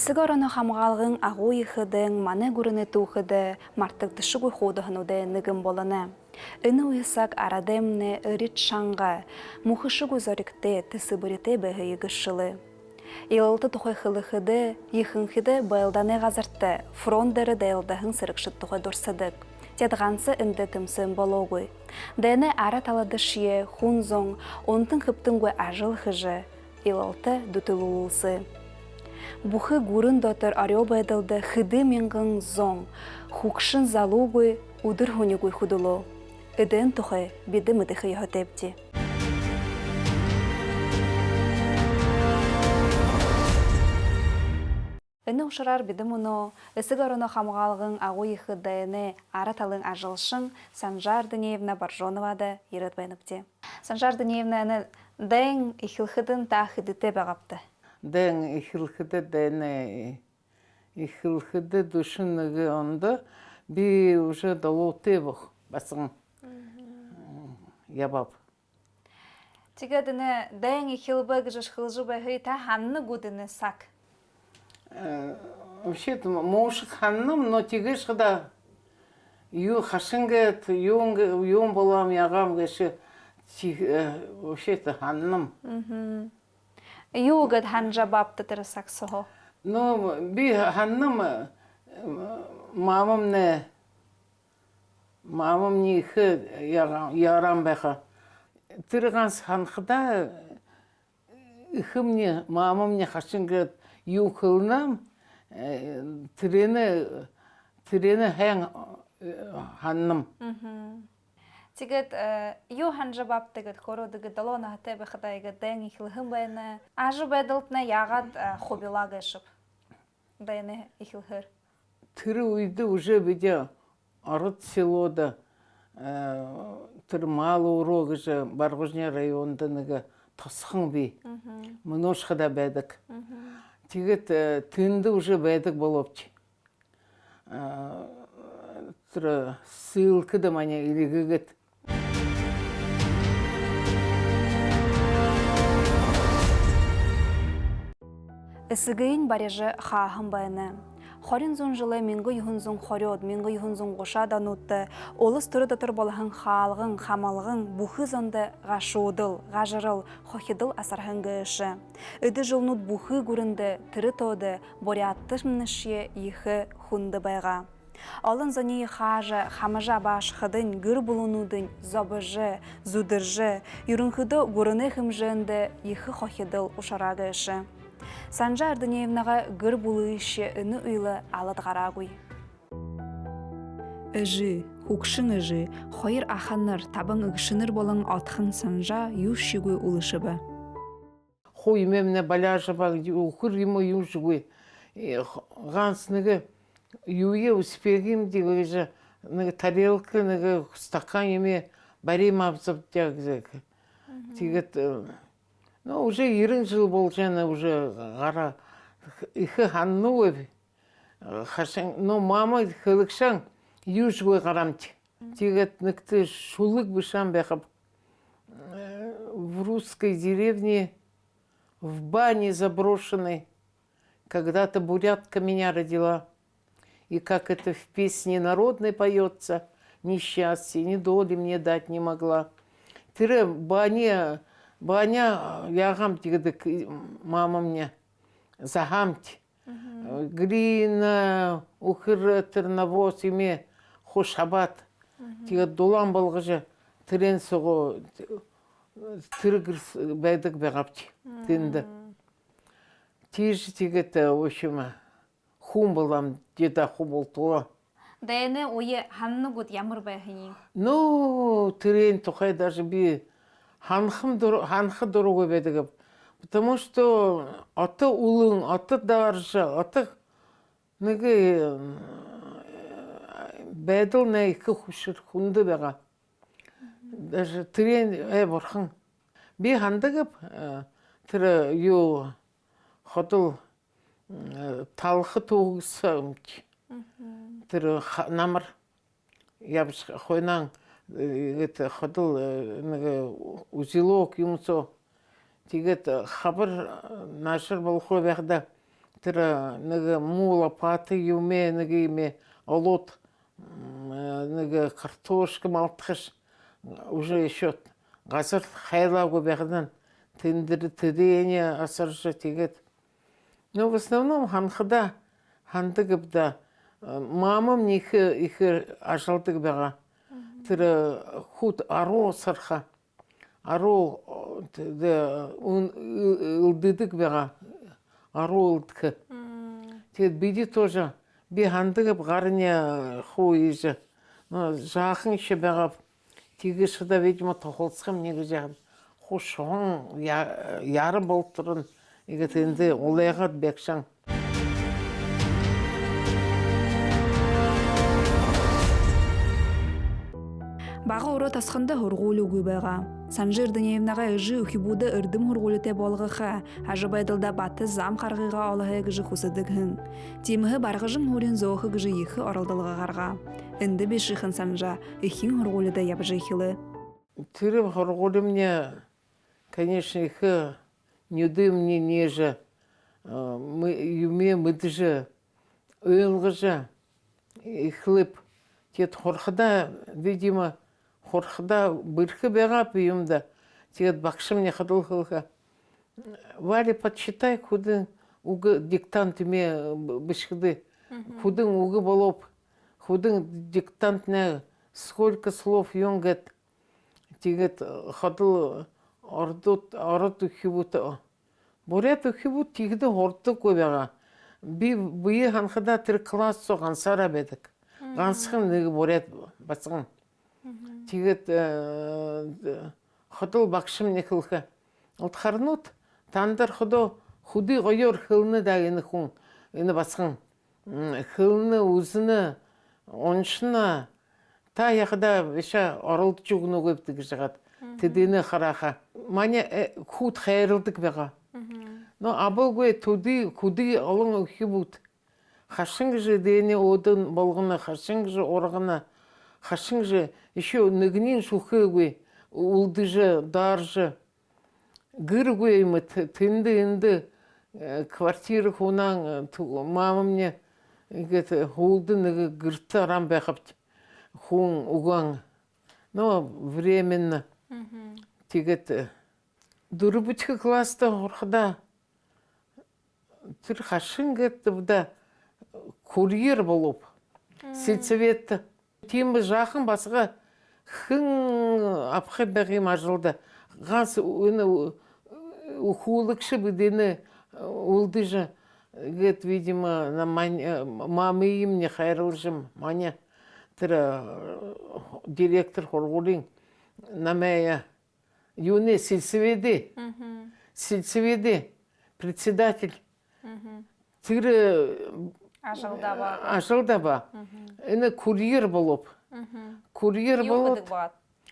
Эсигороно хамгаалгын агуйхыдын мане гүрүнэ түүхыдэ мартагдышыгуй худахнуде нэгэн болоне. Ыны уйсак арадемне ырит шанга мухышыгуй зорикте тысыбырите бэхэ йыгышылы. Илалты тухай хылыхыды, йыхынхыды байлдане газарты, фрондары дайлдахын сырыкшыт тухай дорсадык. Тедгансы инде тымсын бологуй. Дэне ара таладышие, хунзон, онтын хыптынгуй ажыл хыжы, илалты дутылулсы. Бухы гурын дотыр арё байдылды хыды менгын зон, хукшын залугуй удыр хунигуй худулу. Ыдын тухай биды мыдыхы йохотепти. Эне ушарар биды муну, эсигороно хамгалгын агуй хыдайны араталын ажылшын Санжар Даниевна Боржоновада йырытбайныпти. Санжар Даниевна дэн ихилхыдын та хыдыте бағапты. Дэн ихилхыды дэне ихилхыды душыныгы онда би уже долоты бох басың ябап. Тиге дыны дэн ихилбы гыжыш хылжы бэхы та ханны гудыны сак. Вообще-то муж ханным, но тигеш когда ю хашингет юм болам ягам гэши вообще-то ханным. Югад ханжа бапты тырысак сохо. Ну би ханным мамам не их ярам бэха. Тырганс ханхда ихымне мамам не хашингет юхылнам трені хэн ханным. Тигет ю ханжа баптыгет хородыгы далона хатебе хатайгы дэн ихилхын байны ажы бэдылтна ягад хобила гэшіп. Дайны ихилхыр. Тыры уйды уже бидя арыт селода тыр малы урогы же Барғожня районданыгы тасқын бей. Мұношқыда бәдік. Тигет тынды уже бәдік болопчы. Тыры сылкы да маня илігігет. Эсігейін барежі хағым байны. Хорин зон жылы менгі юхынзон хорёд, менгі юхынзон ғоша данутты, олыс түрі датыр болығын халғын, хамалғын, бұхы зонды ғашудыл, ғажырыл, хохидыл асарғын ғышы. Үді жылнут бұхы гүрінді, түрі тоды, боряттышмнышие ехі хунды байға. Алын зоне хажы, хамажа баш хыдын, гүр бұлынудын, забыжы, зудыржы, юрынхыды гүріні хымжынды, ехі хохидыл ушара ғышы. Санжар Даниевнаға гыр бұлы іші үні үйлі алыдғарагуй. Үжі, хукшын үжі, хойыр аханыр, табың үгшінір болың атқын Санжа юшшігуй улышыбы. Хой мемне баляжы баг, ухыр ему юшгуй. Ғансыныгы юе успегім дегі же, тарелка, стакан еме барим абзап дегізек. Тегет... Ну, уже 20 жыл болжаны, уже ғара ихы ханны өй. Но мама хылықшан юж өй ғарамды. Тегет нүкті шулық бішан бәқіп. В русской деревне, в бане заброшенной, когда-то бурятка меня родила. И как это в песне народной поется, ни счастья, ни доли мне дать не могла. Тире Баня ягам тигдик мама мне загамти. Глина ухыр навоз име хошабат. Тига долан болгыжы трен соғы тиргір бәдік бәғапчы. Тинді. Тижі тигеті ошыма хум болам деда хум болтуа. Дайны ойы ханны гуд ямыр бәхінен? Ну, трен тухай даже би ханхы дұрғы бәдігіп. Потому что аты улың, аты даржы, аты неге бәділ не екі хұшыр хұнды бәға. Даже трен бұрхын. Би хандығып, тірі ю қодыл талқы тоғысы үмкі. Тірі намыр ябыш қойнан это ходил узелок юмцо тигет хабар нашер был хобехда тыра нэгэ му лопаты юме нэгэ име олот нэгэ картошка малтхаш уже еще газар хайлауга бягдан тендер тедение асаржа тигет. Но в основном ханхада хандыгыбда мамам их ажалдык бага. Тыра худ аро сарха аро улдыдык бага аро улдкы. Тед биди тоже би хандыгып гарыня хуйжа. Но жахын еще бага тигишда видимо тохолсхым неге жагын хушон ярым болып тұрын егет енді олайғат бекшаң. Бағы ұры тасқында хұрғулы үгі байға. Санжыр дыневнаға үжі үхібуды үрдім хұрғулыте болғыға, ажыбайдылда баты зам қарғыға олығы гіжі хусыдық хын. Темігі барғыжын хурин зоғы гіжі ехі оралдылға қарға. Үнді беші хын санжа, үхін хұрғулыда ябжы хилы. Тырым хұрғулы мне, конечно, ихы нюды мне неже, юме мыдыжы, өйлғыжы, ихлып. Тет хорхада, видимо, хорхада бырхы бегап юмда. Тет бакшым не ходил хылха. Вали подсчитай, худын угы диктант име бышхыды. Худын угы болоп, худын диктант не сколько слов юнгет. Тигет ходил орот ухибут. Борят ухибут тигді орты көбеға. Би ханхада тір класс соған сара бедік. Гансхын неге борят басын. Тигет ходил бакшым не хылха. Отхарнут тандар ходо худы гойор хылны да ені хун ені басын. Хылны узыны оншына та яқда веша орылды жүгіні көптігі жағад. Тедені хараха. Маня худ хайрылдық беға. Но абылгөй туды худы олың өкі бұд. Хашың же дене одын болғына, хашың же орғына, хашың же еще нүгінен шухы өй, улды же, дар же. Гыр өймі, тінді квартиры хунан, мамымне улды нүгі гырты арам бәқіпті. Хун уған. Но временно. Тегет дұрыбычқы класста орқыда түр хашың кетті бұда курьер болып, сельсоветті. Темі жақын басыға хың апқы бәғим ажылды. Ғас ухулықшы бұдені олды жа. Гет, видимо, мамыйым не хайрылжым. Маня директор хорғулин намая юне сельсоведе, председатель. Тыры ажылдаба. Эне курьер болып. Курьер болып.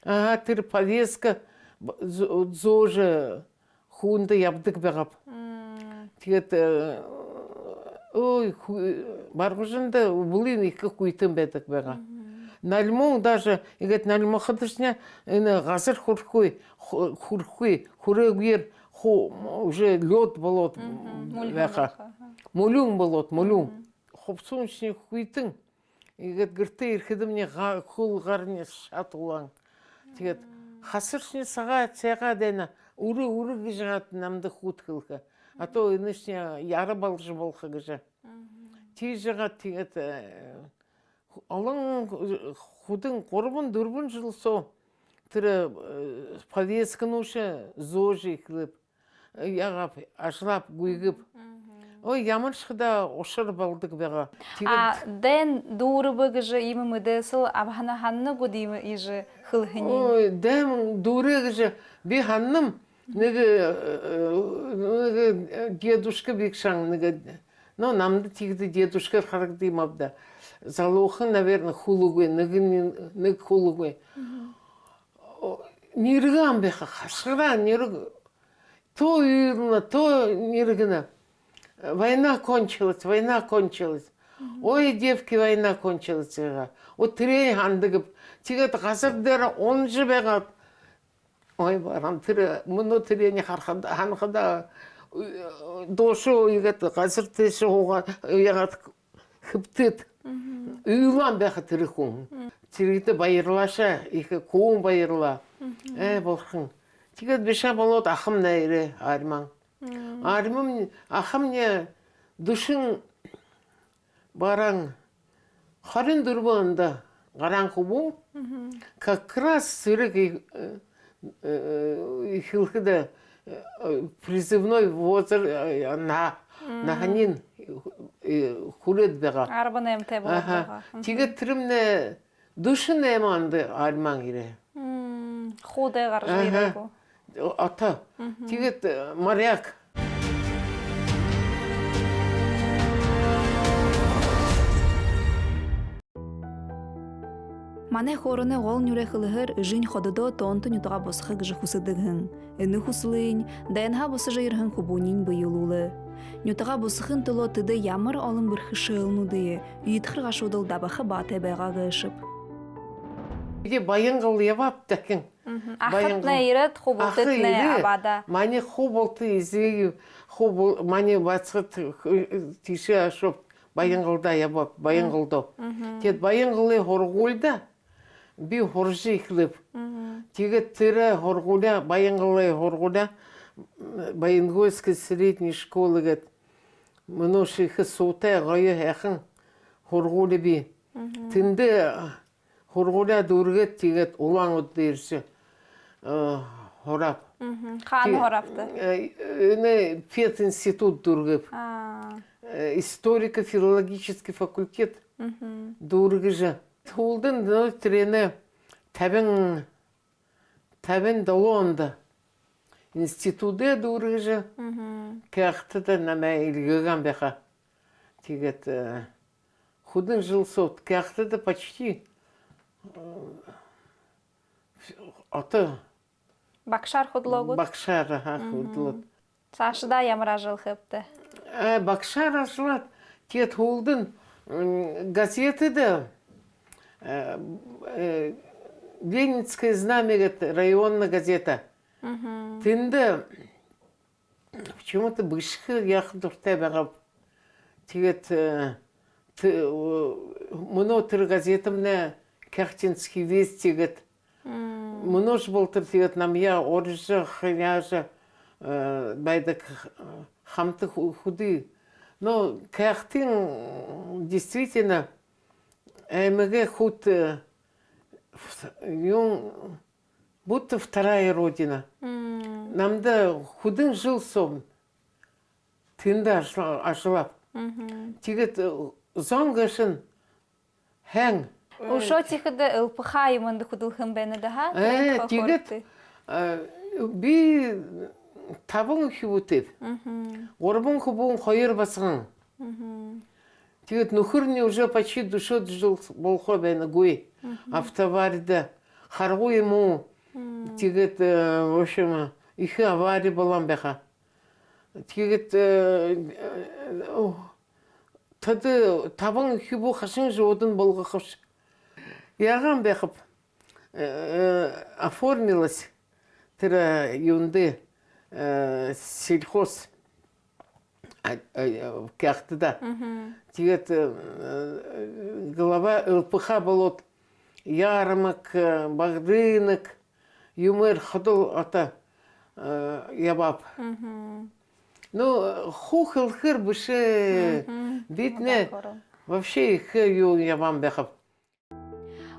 Тыры повестка зожы хунды ябдық бәғап. Тегет, ой, барғыжында бұлын екі құйтын бәдік бәға. Нальмон даже, егет нальмон қыдышня, ғасыр хурхуй, хурегер, уже лед болот бәға. Мулюң болот, мулюң. Хопсын үшіне құйтын, егет гірті ерхедімне құл ғарне шат ұлаң. Тегет, ғасыр үшіне саға дәна, уры гіжағат намды худ қылға. А то инышня яры балжы болқа гіжа. Тежіға тегет, алың худың қорбын дүрбін жыл со, тірі повескін ұшы зожы екіліп, яғап, ашылап, гүйгіп. Ой, ямын шықда ошыр балдық беға. Дән дұрыбы гіжі имі мүдесіл, абхана ханны гудимі ижі хылхыни? Ой, дәм дұры гіжі, бе ханным, неге дедушка бекшаң, неге, но намды тегді дедушка харагдым абда. Залоқын, наверное, хулугой, неге хулугой. Ниргам беха, хашыра, нирг. То үйіріна, то ниргіна. Война кончилась. Ой, девки, война кончилась. Вот трей хандығып. Тегет ғасырдары 10 жы беғат. Ой, барам, мұны трейне ханқада дошу игат газырты шоуга ягат хыптыт. Уйлан бяха тирихун. Тирихте байырлаша, ихе коон байырла. Болхын. Тигет беша болот ахым найре арман. Армым ахым не душын баран харын дурбанда гаран кубу. Как раз сырык хилхида призывной возраст на ханин хулет бега. Арбаны эмте болот. Тиге тирімне душын эманды арман ире. Худе гаржы бу. Ата. Тиге моряк. Мане хорыны гол нүре хылыгыр жин хододо тонту нютага босхы гжы хусыдыгын. Эны хуслыйн, дайнха босы жайырхын хубунин быйылулы. Нютага босхын тыло тыды ямар алым бір хышылнуды, үйітхыр гашудыл дабахы баты байға гышып. Иде байынгыл ябап такин. Ахытны ирет хубултытны абада. Мане хубулты изею, мане бацхыт тиши ашып байынгылда ябап, байынгылды. Тет байынгылы хоргулда, би хоржи ихлып. Тегет тыры хоргулда, байынгылы хоргулда, Байынгойской средней школы гет. Мноши ихы соутай гайы хахын хоргулы би. Тинде хоргулда дургет тегет улан өтдерші хорап. Қан хорапты? Өне пединститут дургып. Историко-филологический факультет дургыжы. Тулдың трені табин далуанды. Институты дургыжы. Кәқті да нама илгіған бәқа. Тегет худын жыл сот. Кәқті да почти аты. Бакшар худлогут? Бакшар худлот. Сашыда ямыра жыл хыпты? Бакшар ашылат. Тет хулдын газеты да Ленинское знамя районная газета. Тинде почему-то бышхы яхдуртай бағап. Тегет мұно тыр газетімне Кяхтинский вест тегет. Мұно ж болтыр тегет нам я оржы, хыняжы байдық хамты худы. Но Кяхтин действительно МГ худ будто вторая родина. Нам да худын жыл сон. Тында ашылап. Тегет зонгашын хэң. Ушо тихыды ылпыха юмынды худылхын бәні daha? Тегет би табын хюбутып. Орбун хубун хойыр басығын. Тегет нухырны уже почти душот жыл болхо бәні гуй. Автоварда. Харгу ему. Тегет, в общем, их авария была беха. Тегет, тады табын хюбу хашын жодын болға қыш. Яған бехып оформилась тыра юнды сельхоз кяхтыда. Тегет, голова ЛПХ болот. Ярмак, Багдынок, юмер ходил ата ябап. Ну, хухал хыр быше битне вообще их ябам бехап.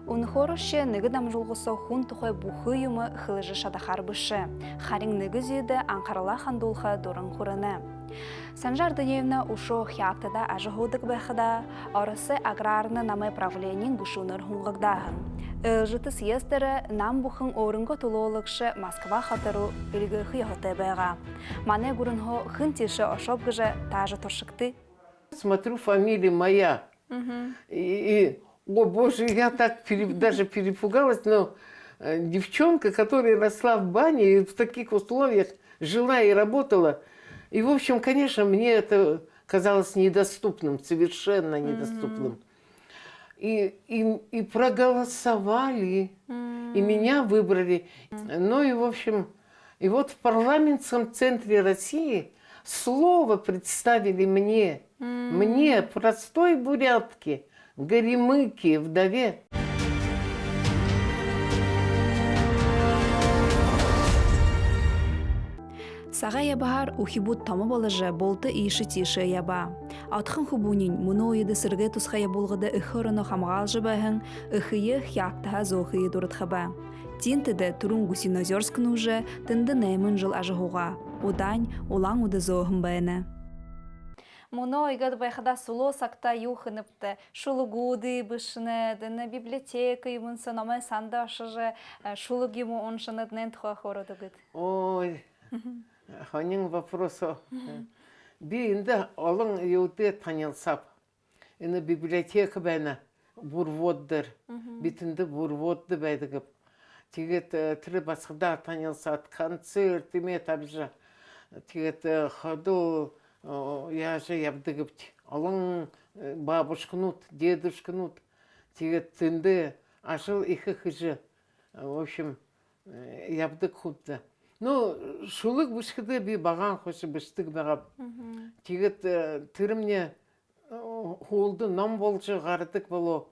Он хороше ныгы дамжулғысы хун тухай бухы юмы хылыжы шадахар быше. Харин ныгы зүйді Анқарала хандулха дурын хурыны. Санжар Даниевна ушо хяктада ажығудық бәхіда, орысы аграрны намай правленин гушуныр хуңғығдағын. Жылты съездері нам бухын орынғы тұлуылықшы Москва хатыру үлгі хыяхыты бәға. Мане гурынхо хын тиші ошоп гыжы тажы торшыкты. Смотрю, фамилия моя. И о боже, я так даже перепугалась, но девчонка, которая росла в бане и в таких условиях жила и работала, и, в общем, конечно, мне это казалось недоступным, совершенно недоступным. И проголосовали, и меня выбрали. Ну и, в общем, и вот в парламентском центре России слово представили мне. Мне, простой бурятке, горемыке, вдове. Сага ябахар ухибут томо болыжы болты ийші тиші яба. Атхын хубунин мұны ойыды сырғы тұсқа ябулғыды үхіріні хамғал жыбахын үхийі хяптаға зоғıyы дұрытхаба. Тинтіді турун Гусинозерскін уже тынды нәймін жыл ажығуға. Удань улаң уды зоғын байыны. Мұны ойгады байқада сұлу сақта юхыныпты. Шулугуды бішіні, діні библиотека емінсі, намай санды ашыжы шулуги му оншыны днен тұға хорады гыд. Ой, ханин вопросу. Би инде алың еуде танылсап. Ины библиотека бәйні бурводдыр. Битінді бурводды бәйдігіп. Тегет тірі басқыда танылсат, концерт, име табжа. Тегет хаду яжы ябдығып. Алың бабушкынут, дедушкынут. Тегет тінді ашыл ихы хыжы. В общем, ябдық худды. Ну, шулық бүшкіді би баған қошы бүштік бағап. Тегет түрімне холды нам болчы ғардық болу.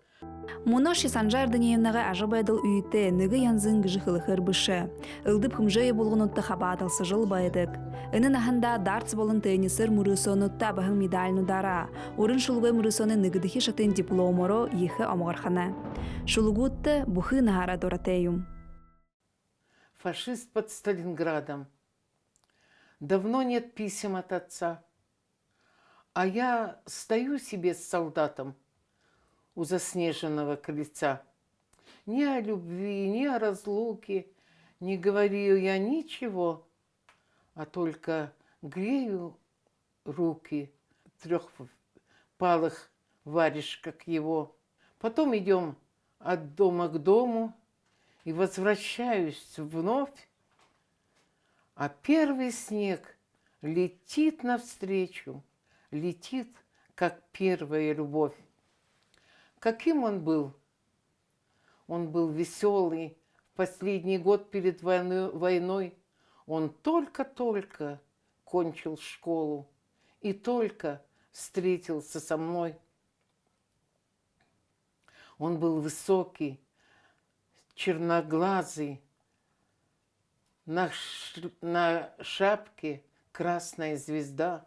Мұны шисанжар дүниемнағы ажыбайдыл үйітті нүгі янзын гіжі қылықыр бүші. Үлдіп хымжайы болғын ұтты қабадылсы жыл байдық. Үнін ағында дартс болын теннисыр мұрысоны табығын медалін удара. Урын шулғай мұрысоны нүгідіхи шатын дипломоро ехі амғархана. Шулығутты бұхы нағара доратеюм. Фашист под Сталинградом. Давно нет писем от отца. А я стою себе с солдатом у заснеженного крыльца. Ни о любви, ни о разлуке не говорю я ничего, а только грею руки трехпалых варежках его. Потом идем от дома к дому, и возвращаюсь вновь, а первый снег летит навстречу, летит, как первая любовь. Каким он был? Он был веселый. В последний год перед войной он только-только кончил школу и только встретился со мной. Он был высокий, черноглазый, на шапке красная звезда.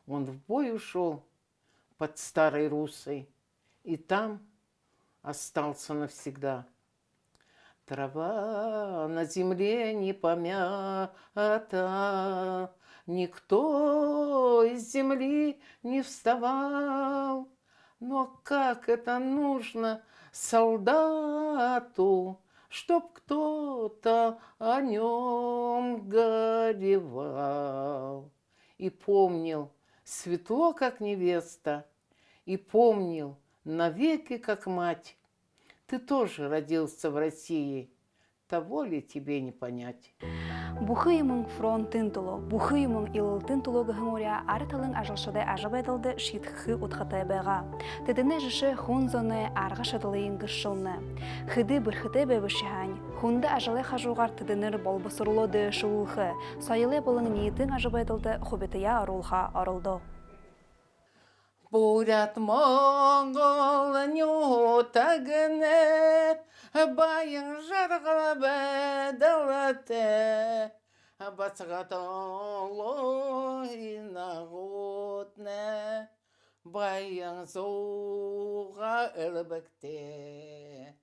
Он в бой ушел под Старой Руссой и там остался навсегда. Трава на земле не помята, никто из земли не вставал. Но как это нужно солдату, чтоб кто-то о нем горевал. И помнил светло, как невеста, и помнил навеки, как мать. Ты тоже родился в России, того ли тебе не понять? Бухыймың фронтын тұлы, бухыймың илылтын тұлы ғыңоря арыталың ажылшыдай ажыбайдылды шитхы ұтқатай байға. Тедіне жышы хунзоны арға шадылайын ғышылны. Хыды бірхіті бәбішіхань, хунды ажылай қажуғар тедінір болбысырлыды шуылхы, сайылы болың ниетің ажыбайдылды хубетия арулға арылды. Бурят моңғыл нютагіне, байың жарғы бәділіті, басыға толы инағутны, байың зуға үлбікті.